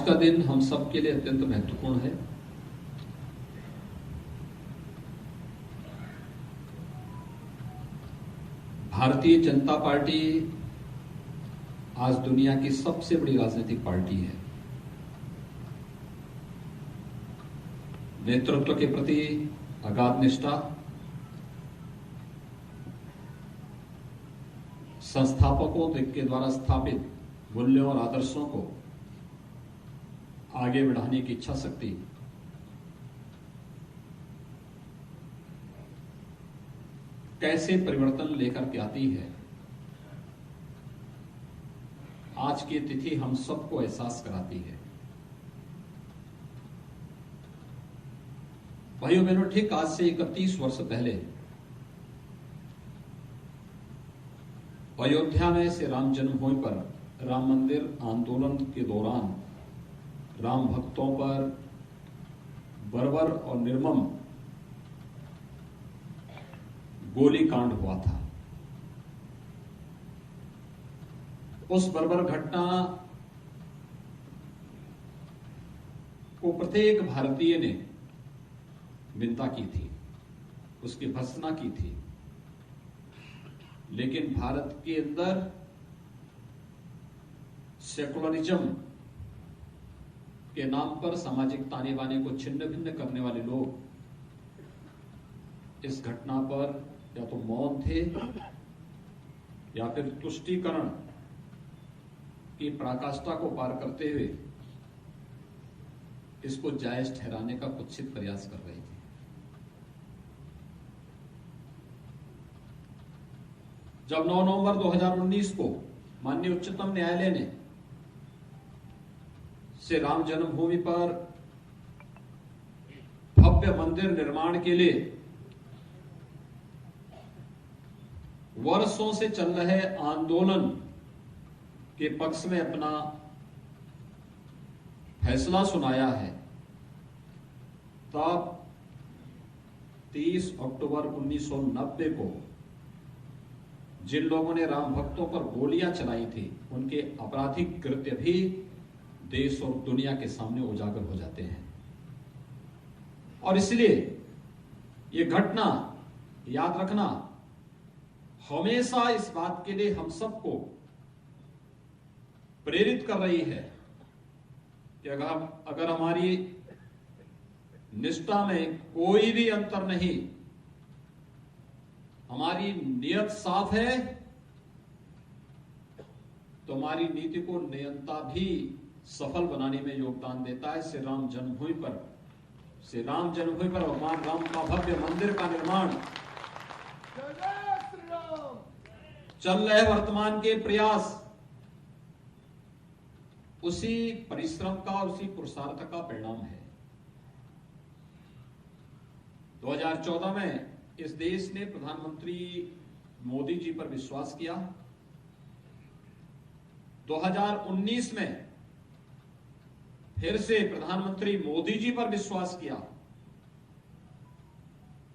का दिन हम सब के लिए अत्यंत महत्वपूर्ण है। भारतीय जनता पार्टी आज दुनिया की सबसे बड़ी राजनीतिक पार्टी है। नेतृत्व के प्रति अगाध निष्ठा, संस्थापकों के द्वारा स्थापित मूल्यों और आदर्शों को आगे बढ़ाने की इच्छा शक्ति, कैसे परिवर्तन लेकर के आती है, आज की तिथि हम सबको एहसास कराती है। भाइयों बहनों, ठीक आज से 31 वर्ष पहले अयोध्या में श्री राम जन्मभूमि पर राम मंदिर आंदोलन के दौरान राम भक्तों पर बर्बर और निर्मम गोलीकांड हुआ था। उस बर्बर घटना को प्रत्येक भारतीय ने निंदा की थी, उसकी भर्त्सना की थी, लेकिन भारत के अंदर सेकुलरिज्म के नाम पर सामाजिक ताने बाने को छिन्न भिन्न करने वाले लोग इस घटना पर या तो मौन थे या फिर तुष्टीकरण की पराकाष्ठा को पार करते हुए इसको जायज ठहराने का कुत्सित प्रयास कर रहे थे। जब 9 नवंबर 2019 को माननीय उच्चतम न्यायालय ने श्री राम जन्मभूमि पर भव्य मंदिर निर्माण के लिए वर्षों से चल रहे आंदोलन के पक्ष में अपना फैसला सुनाया है, तब 30 अक्टूबर 1990 को जिन लोगों ने राम भक्तों पर गोलियां चलाई थी, उनके आपराधिक कृत्य भी देश और दुनिया के सामने उजागर हो जाते हैं। और इसलिए ये घटना याद रखना हमेशा इस बात के लिए हम सबको प्रेरित कर रही है कि अगर हमारी निष्ठा में कोई भी अंतर नहीं, हमारी नियत साफ है, तो हमारी नीति को नियंता भी सफल बनाने में योगदान देता है। श्री राम जन्मभूमि पर भगवान राम का भव्य मंदिर का निर्माण चल रहे वर्तमान के प्रयास उसी परिश्रम का, उसी पुरुषार्थ का परिणाम है। 2014 में इस देश ने प्रधानमंत्री मोदी जी पर विश्वास किया। 2019 में फिर से प्रधानमंत्री मोदी जी पर विश्वास किया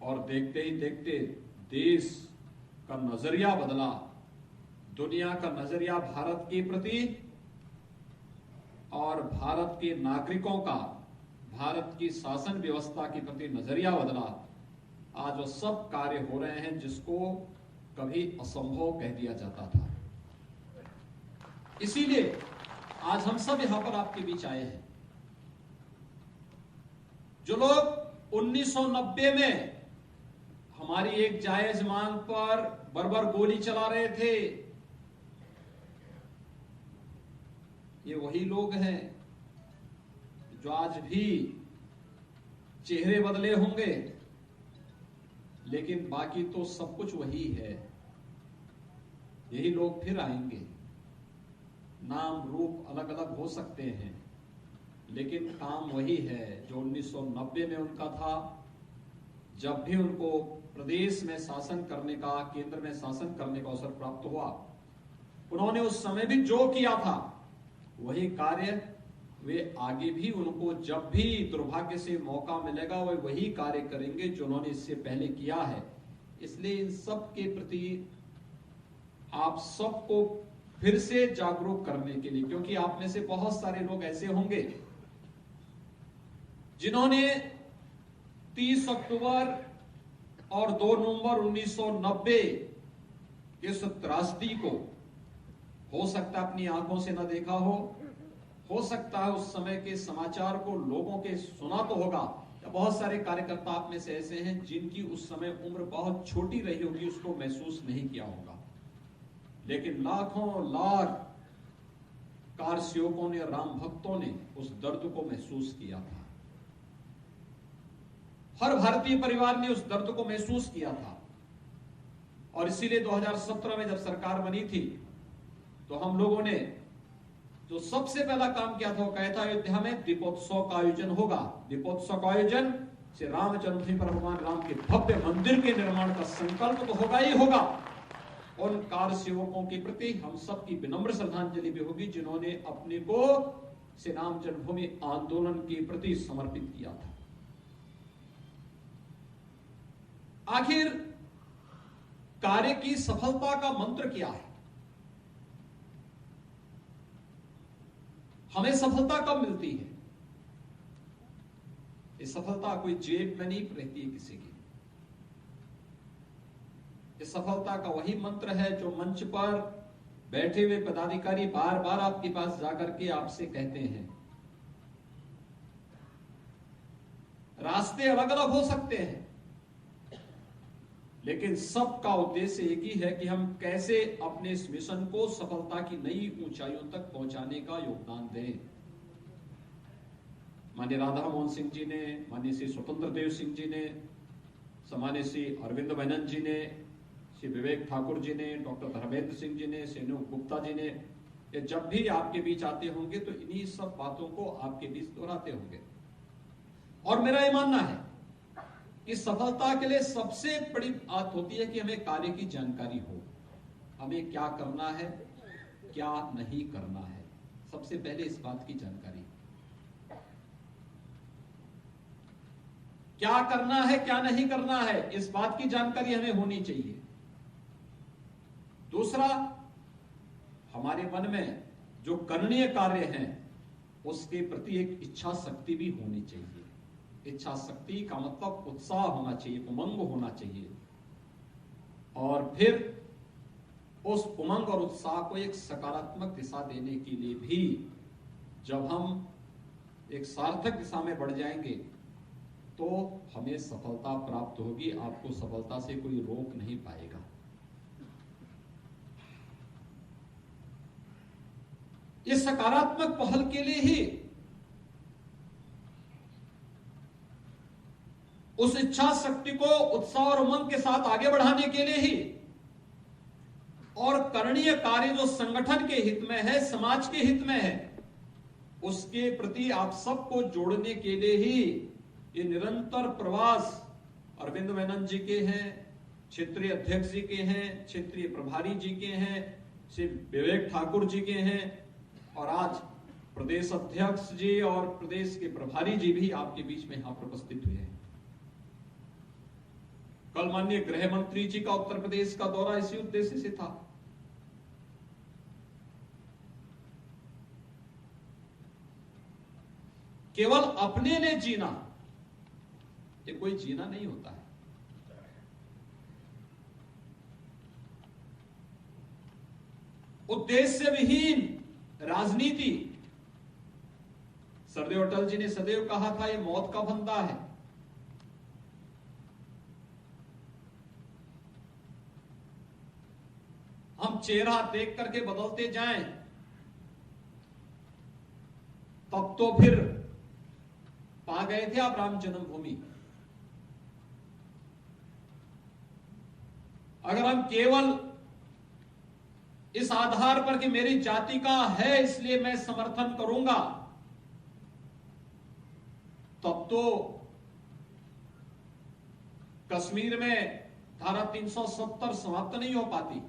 और देखते ही देखते देश का नजरिया बदला, दुनिया का नजरिया भारत के प्रति और भारत के नागरिकों का भारत की शासन व्यवस्था के प्रति नजरिया बदला। आज वो सब कार्य हो रहे हैं जिसको कभी असंभव कह दिया जाता था। इसीलिए आज हम सब यहां पर आपके बीच आए हैं। जो लोग 1990 में हमारी एक जायज मांग पर बर्बर गोली चला रहे थे, ये वही लोग हैं जो आज भी चेहरे बदले होंगे, लेकिन बाकी तो सब कुछ वही है। यही लोग फिर आएंगे, नाम रूप अलग अलग हो सकते हैं, लेकिन काम वही है जो 1990 में उनका था। जब भी उनको प्रदेश में शासन करने का, केंद्र में शासन करने का अवसर प्राप्त हुआ, उन्होंने उस समय भी जो किया था वही कार्य वे आगे भी, उनको जब भी दुर्भाग्य से मौका मिलेगा वे वही कार्य करेंगे जो उन्होंने इससे पहले किया है। इसलिए इन सब के प्रति आप सबको फिर से जागरूक करने के लिए, क्योंकि आप में से बहुत सारे लोग ऐसे होंगे जिन्होंने 30 अक्टूबर और 2 नवंबर 1990 के इस त्रासदी को हो सकता अपनी आंखों से न देखा हो सकता है उस समय के समाचार को लोगों के सुना तो होगा, या बहुत सारे कार्यकर्ता आप में से ऐसे हैं जिनकी उस समय उम्र बहुत छोटी रही होगी, उसको महसूस नहीं किया होगा। लेकिन लाखों लाख कार सेवकों ने, राम भक्तों ने उस दर्द को महसूस किया था। हर भारतीय परिवार ने उस दर्द को महसूस किया था। और इसीलिए 2017 में जब सरकार बनी थी तो हम लोगों ने जो सबसे पहला काम किया था वो कहा था अयोध्या में दीपोत्सव का आयोजन होगा। दीपोत्सव का आयोजन से राम जन्मभूमि पर भगवान राम के भव्य मंदिर के निर्माण का संकल्प तो होगा ही होगा, उन कार सेवकों के प्रति हम सबकी विनम्र श्रद्धांजलि भी होगी जिन्होंने अपने को श्री राम जन्मभूमि आंदोलन के प्रति समर्पित किया था। आखिर कार्य की सफलता का मंत्र क्या है? हमें सफलता कब मिलती है? ये सफलता कोई जेब में नहीं रहती है किसी की। इस सफलता का वही मंत्र है जो मंच पर बैठे हुए पदाधिकारी बार बार आपके पास जाकर के आपसे कहते हैं। रास्ते अलग अलग हो सकते हैं, लेकिन सबका उद्देश्य एक ही है कि हम कैसे अपने इस मिशन को सफलता की नई ऊंचाइयों तक पहुंचाने का योगदान दें। माननीय राधा मोहन सिंह जी ने, माननीय श्री स्वतंत्र देव सिंह जी ने, सम्मानित श्री अरविंद मेनन जी ने, श्री विवेक ठाकुर जी ने, डॉक्टर धर्मेंद्र सिंह जी ने, श्री अनूप गुप्ता जी ने, ये जब भी आपके बीच आते होंगे तो इन्हीं सब बातों को आपके बीच दोहराते होंगे। और मेरा ये मानना है कि सफलता के लिए सबसे बड़ी बात होती है कि हमें कार्य की जानकारी हो, हमें क्या करना है, क्या नहीं करना है। सबसे पहले इस बात की जानकारी, क्या करना है, क्या नहीं करना है, इस बात की जानकारी हमें होनी चाहिए। दूसरा, हमारे मन में जो करणीय कार्य हैं उसके प्रति एक इच्छा शक्ति भी होनी चाहिए। इच्छा शक्ति का मतलब उत्साह होना चाहिए, उमंग होना चाहिए। और फिर उस उमंग और उत्साह को एक सकारात्मक दिशा देने के लिए भी जब हम एक सार्थक दिशा में बढ़ जाएंगे तो हमें सफलता प्राप्त होगी। आपको सफलता से कोई रोक नहीं पाएगा। इस सकारात्मक पहल के लिए ही, उस इच्छा शक्ति को उत्साह और उमंग के साथ आगे बढ़ाने के लिए ही, और करणीय कार्य जो संगठन के हित में है, समाज के हित में है, उसके प्रति आप सबको जोड़ने के लिए ही ये निरंतर प्रवास अरविंद मेनन जी के हैं, क्षेत्रीय अध्यक्ष जी के हैं, क्षेत्रीय प्रभारी जी के हैं, श्री विवेक ठाकुर जी के हैं, और आज प्रदेश अध्यक्ष जी और प्रदेश के प्रभारी जी भी आपके बीच में यहां पर उपस्थित हुए हैं। कल माननीय गृह मंत्री जी का उत्तर प्रदेश का दौरा इसी उद्देश्य से था। केवल अपने ने जीना, ये कोई जीना नहीं होता है। उद्देश्य विहीन राजनीति, सरदेव अटल जी ने सदैव कहा था, ये मौत का फंदा है। हम चेहरा देख करके बदलते जाएं तब तो फिर पा गए थे आप राम जन्मभूमि। अगर हम केवल इस आधार पर कि मेरी जाति का है इसलिए मैं समर्थन करूंगा, तब तो कश्मीर में धारा 370 समाप्त नहीं हो पाती।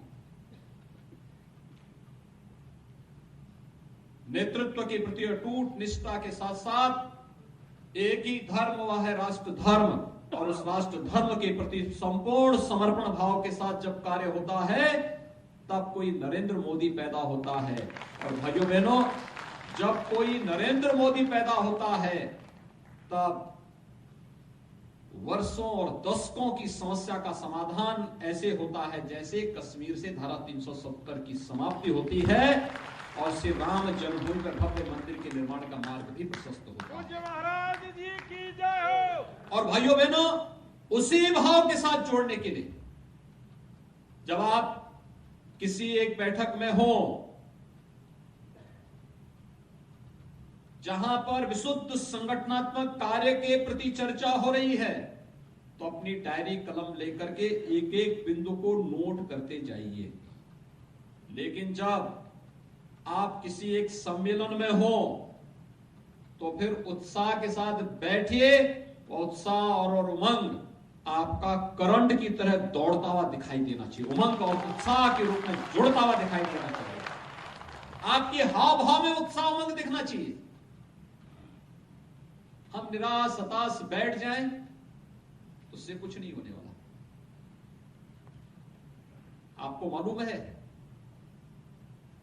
नेतृत्व के प्रति अटूट निष्ठा के साथ साथ एक ही धर्म, वह है राष्ट्र धर्म, और उस राष्ट्र धर्म के प्रति संपूर्ण समर्पण भाव के साथ जब कार्य होता है तब कोई नरेंद्र मोदी पैदा होता है। और भाइयों बहनों, जब कोई नरेंद्र मोदी पैदा होता है तब वर्षों और दशकों की समस्या का समाधान ऐसे होता है जैसे कश्मीर से धारा 370 की समाप्ति होती है और श्री राम जन्मभूमि पर भव्य मंदिर के निर्माण का मार्ग भी प्रशस्त होता है। महाराज जी की जय हो। और भाइयों बहनों, उसी भाव के साथ जोड़ने के लिए जब आप किसी एक बैठक में हो जहां पर विशुद्ध संगठनात्मक कार्य के प्रति चर्चा हो रही है, तो अपनी डायरी कलम लेकर के एक एक बिंदु को नोट करते जाइए। लेकिन जब आप किसी एक सम्मेलन में हो तो फिर उत्साह के साथ बैठिए, उत्साह और उमंग आपका करंट की तरह दौड़ता हुआ दिखाई देना चाहिए, उमंग और उत्साह के रूप में जुड़ता हुआ दिखाई देना चाहिए, आपके हाव भाव में उत्साह उमंग दिखना चाहिए। हम निराश हताश बैठ जाएं तो उससे कुछ नहीं होने वाला। आपको मालूम है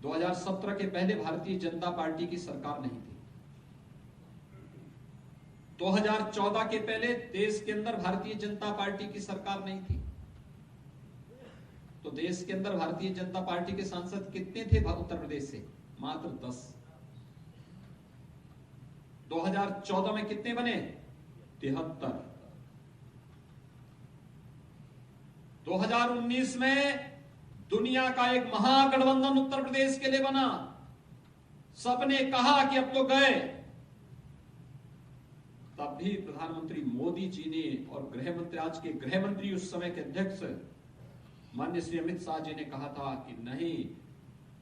2017 के पहले भारतीय जनता पार्टी की सरकार नहीं थी। 2014 के पहले देश के अंदर भारतीय जनता पार्टी की सरकार नहीं थी। तो देश के अंदर भारतीय जनता पार्टी के सांसद कितने थे उत्तर प्रदेश से? मात्र 10। 2014 में कितने बने? 73। 2019 में दुनिया का एक महागठबंधन उत्तर प्रदेश के लिए बना। सबने कहा कि अब तो गए, तब भी प्रधानमंत्री मोदी जी ने और गृह मंत्री, आज के गृह मंत्री उस समय के अध्यक्ष माननीय श्री अमित शाह जी ने कहा था कि नहीं,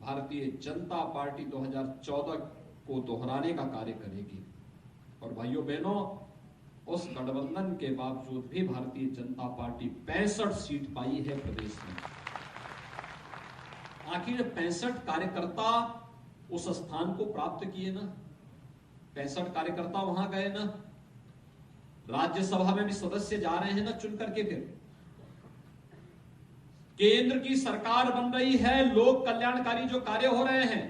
भारतीय जनता पार्टी 2014 को दोहराने का कार्य करेगी। और भाइयों बहनों, उस गठबंधन के बावजूद भी भारतीय जनता पार्टी 65 सीट पाई है प्रदेश में। आखिर 65 कार्यकर्ता उस स्थान को प्राप्त किए ना, 65 कार्यकर्ता वहां गए ना, राज्यसभा में भी सदस्य जा रहे हैं ना चुन करके। फिर केंद्र की सरकार बन रही है, लोक कल्याणकारी जो कार्य हो रहे हैं,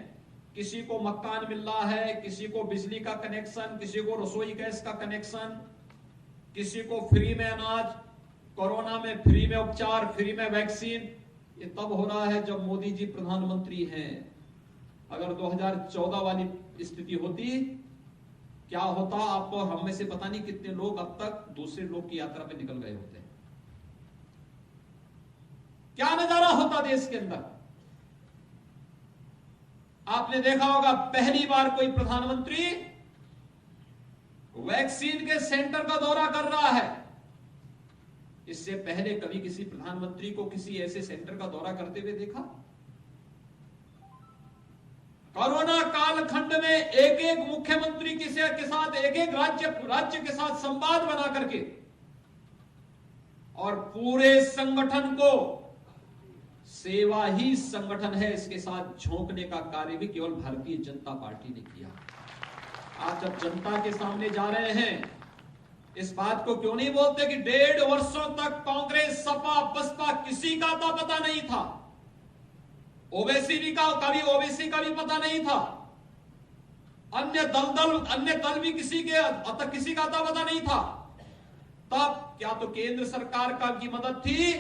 किसी को मकान मिल रहा है, किसी को बिजली का कनेक्शन, किसी को रसोई गैस का कनेक्शन, किसी को फ्री में अनाज, कोरोना में फ्री में उपचार, फ्री में वैक्सीन। ये तब हो रहा है जब मोदी जी प्रधानमंत्री हैं। अगर 2014 वाली स्थिति होती, क्या होता? आपको हम में से पता नहीं कितने लोग अब तक दूसरे लोग की यात्रा पे निकल गए होते। क्या नजारा होता देश के अंदर। आपने देखा होगा पहली बार कोई प्रधानमंत्री वैक्सीन के सेंटर का दौरा कर रहा है। इससे पहले कभी किसी प्रधानमंत्री को किसी ऐसे सेंटर का दौरा करते हुए देखा? कोरोना कालखंड में एक एक मुख्यमंत्री के साथ, एक एक राज्य के साथ संवाद बना करके और पूरे संगठन को, सेवा ही संगठन है, इसके साथ झोंकने का कार्य भी केवल भारतीय जनता पार्टी ने किया। आज जब जनता के सामने जा रहे हैं, इस बात को क्यों नहीं बोलते कि 1.5 वर्षों तक कांग्रेस, सपा, बसपा किसी का तो पता नहीं था, ओबीसी का भी पता नहीं था, अन्य दल भी किसी का तो पता नहीं था। तब क्या तो केंद्र सरकार की मदद थी,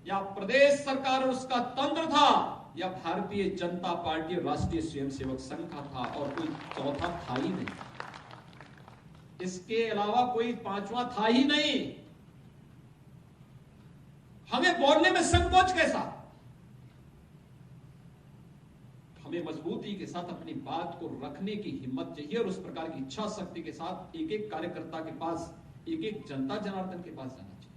या प्रदेश सरकार और उसका तंत्र था, या भारतीय जनता पार्टी राष्ट्रीय स्वयंसेवक संघ का था, और कोई चौथा था ही नहीं। इसके अलावा कोई पांचवा था ही नहीं। हमें बोलने में संकोच कैसा? हमें मजबूती के साथ अपनी बात को रखने की हिम्मत चाहिए, और उस प्रकार की इच्छा शक्ति के साथ एक एक कार्यकर्ता के पास, एक एक जनता जनार्दन के पास जाना चाहिए।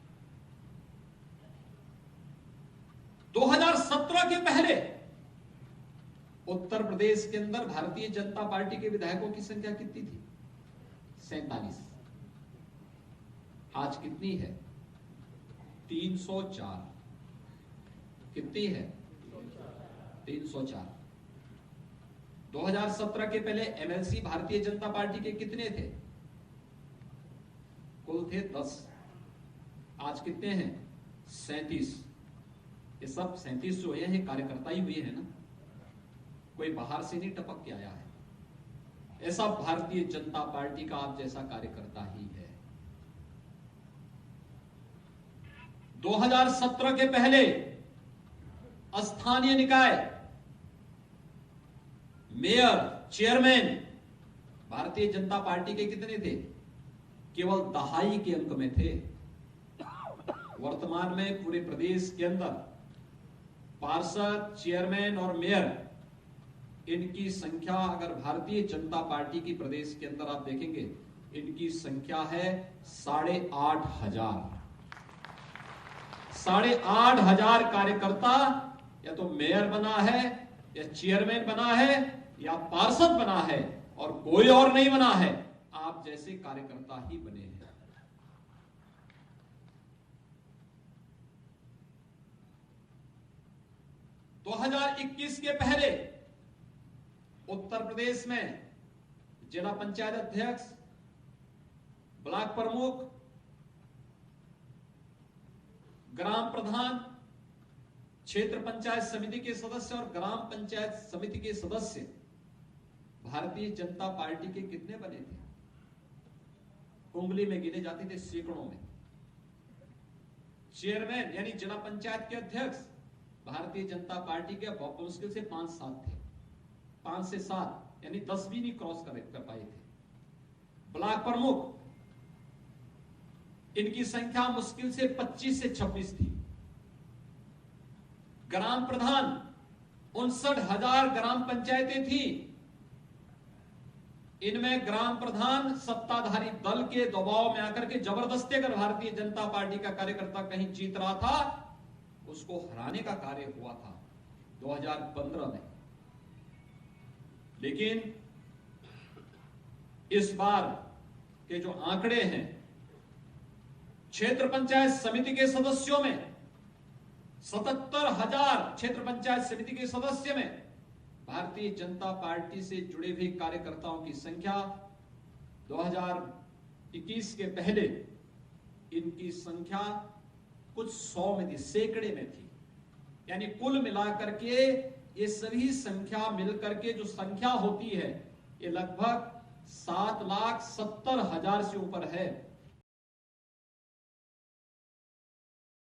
2017 के पहले उत्तर प्रदेश के अंदर भारतीय जनता पार्टी के विधायकों की संख्या कितनी थी? 47। आज कितनी है? 304। कितनी है? 304। 2017 के पहले एमएलसी भारतीय जनता पार्टी के कितने थे? कुल थे 10। आज कितने हैं? 37। ये सब 37 जो है ये कार्यकर्ता ही हुए हैं ना, कोई बाहर से नहीं टपक के आया है। ऐसा भारतीय जनता पार्टी का आप जैसा कार्यकर्ता ही है। 2017 के पहले स्थानीय निकाय mayor, chairman Bharatiya Janata party के कितने थे? केवल दहाई के अंक में थे। वर्तमान में पूरे प्रदेश के अंदर पार्षद, चेयरमैन और मेयर, इनकी संख्या अगर भारतीय जनता पार्टी की प्रदेश के अंदर आप देखेंगे, इनकी संख्या है 8,500। 8,500 कार्यकर्ता या तो मेयर बना है, या चेयरमैन बना है, या पार्षद बना है, और कोई और नहीं बना है। आप जैसे कार्यकर्ता ही बने हैं। तो 2021 के पहले उत्तर प्रदेश में जिला पंचायत अध्यक्ष, ब्लॉक प्रमुख, ग्राम प्रधान, क्षेत्र पंचायत समिति के सदस्य और ग्राम पंचायत समिति के सदस्य भारतीय जनता पार्टी के कितने बने थे? उंगली में गिने जाते थे, सैकड़ों में। चेयरमैन यानी जिला पंचायत के अध्यक्ष भारतीय जनता पार्टी के बहुत मुश्किल से 5-7 थे, 5 से 7, यानी 10 भी नहीं क्रॉस कर पाए थे। ब्लॉक प्रमुख, इनकी संख्या मुश्किल से 25 से 26 थी। ग्राम प्रधान, 59,000 ग्राम पंचायतें थी। इनमें ग्राम प्रधान सत्ताधारी दल के दबाव में आकर के जबरदस्ती अगर भारतीय जनता पार्टी का कार्यकर्ता कहीं जीत रहा था, उसको हराने का कार्य हुआ था 2015 में। लेकिन इस बार के जो आंकड़े हैं, क्षेत्र पंचायत समिति के सदस्यों में 77,000 क्षेत्र पंचायत समिति के सदस्य में भारतीय जनता पार्टी से जुड़े हुए कार्यकर्ताओं की संख्या 2021 के पहले इनकी संख्या कुछ 100 में थी, सैकड़े में थी। यानी कुल मिलाकर के ये सभी संख्या मिलकर के जो संख्या होती है, ये लगभग 7,70,000 से ऊपर है।